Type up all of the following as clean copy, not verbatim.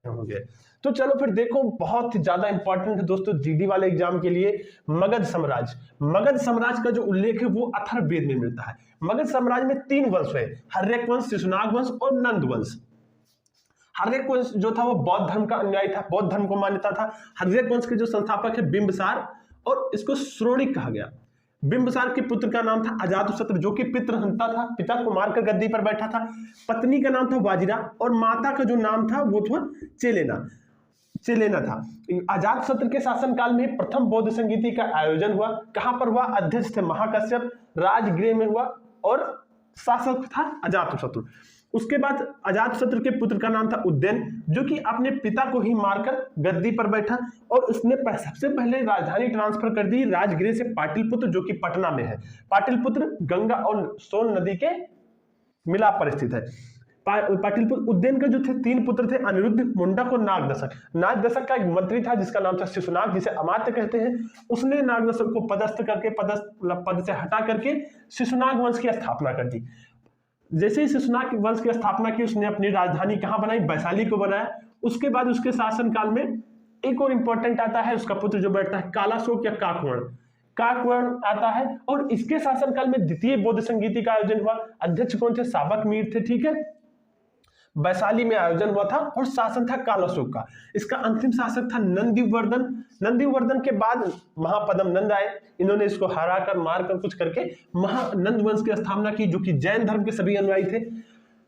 हो गए। तो चलो फिर देखो, बहुत ही ज्यादा इंपॉर्टेंट है दोस्तों जीडी वाले एग्जाम के लिए, मगध साम्राज्य। मगध साम्राज्य का जो उल्लेख है वो अथर्ववेद में मिलता है। मगध साम्राज्य में 3 वंश है, हर्यक वंश, शिशुनाग वंश और नंद वंश। हर्यक वंश जो था वो बौद्ध धर्म का अनुयायी था, बौद्ध धर्म को मान्यता था। हर्यक वंश के जो संस्थापक है बिंबिसार, और इसको श्रोणिक कहा गया। बिंबिसार के पुत्र का नाम था अजातशत्रु, जो कि पितृहंता था, पिता को मारकर गद्दी पर बैठा था। पत्नी का नाम था वाजिरा, और माता का जो नाम था वो था चेलेना था। अजातशत्रु के शासनकाल में प्रथम बौद्ध संगीति का आयोजन हुआ। कहां पर हुआ? अध्यक्ष थे महाकश्यप, राजगृह में हुआ, और शासक था अजातशत्रु। उसके बाद अजातशत्रु के पुत्र का नाम था उद्यन, जो कि अपने पिता को ही मारकर गद्दी पर बैठा, और उसने सबसे पहले राजधानी ट्रांसफर कर दी राजगृह से पाटलिपुत्र, जो कि पटना में है। पाटलिपुत्र गंगा और सोन नदी के मिलाप पर स्थित है। पाटलिपुत्र। उद्यन के जो थे 3 पुत्र थे, अनिरुद्ध, मुंडक और नागदशक। नागदशक का एक मंत्री था जिसका नाम था शिशुनाग, जिसे अमात्य कहते हैं। उसने नागदशक को पदस्थ करके पद से हटा करके शिशुनाग वंश की स्थापना कर दी। जैसे ही शिशुनाग वंश की स्थापना की, उसने अपनी राजधानी कहां बनाई? वैशाली को बनाया। उसके बाद उसके शासनकाल में एक और इंपॉर्टेंट आता है, उसका पुत्र जो बैठता है कालाशोक या काकवर्ण आता है, और इसके शासनकाल में द्वितीय बौद्ध संगीति का आयोजन हुआ। अध्यक्ष कौन थे? साबक मीर थे, ठीक है। वैशाली में आयोजन हुआ था, और शासन था कालाशोक का। इसका अंतिम शासक था नंदीवर्धन। नंदीवर्धन के बाद महापद्म नंद आए, इन्होंने इसको हराकर मारकर कुछ करके महानंद वंश की स्थापना की, जो कि जैन धर्म के सभी अनुयायी थे।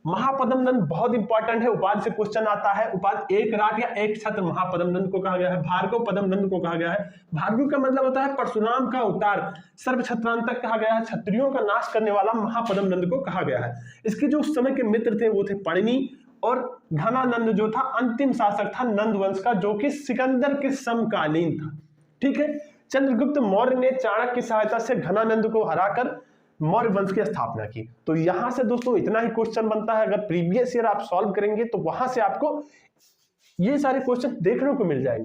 महापद्म नंद बहुत इंपॉर्टेंट है, उपाधि से क्वेश्चन आता है। उपाधि एक राट या एक छत्र महापद्म नंद को कहा गया है। भार्गव पद्म नंद को कहा गया है। भार्गव का मतलब होता है परशुराम का अवतार, सर्व छत्रांतक कहा गया है। क्षत्रियों का नाश करने वाला महापद्म नंद को कहा गया है। इसके जो उस समय के मित्र थे वो थे पणिनि, और घनानंद जो था अंतिम शासक था नंद वंश का, जो कि सिकंदर के समकालीन था, ठीक है। चंद्रगुप्त मौर्य ने चाणक्य की सहायता से घनानंद को हराकर मौर्य वंश की स्थापना की। तो यहां से दोस्तों इतना ही क्वेश्चन बनता है। अगर प्रीवियस ईयर आप सॉल्व करेंगे तो वहां से आपको ये सारे क्वेश्चन देखने को मिल जाएंगे।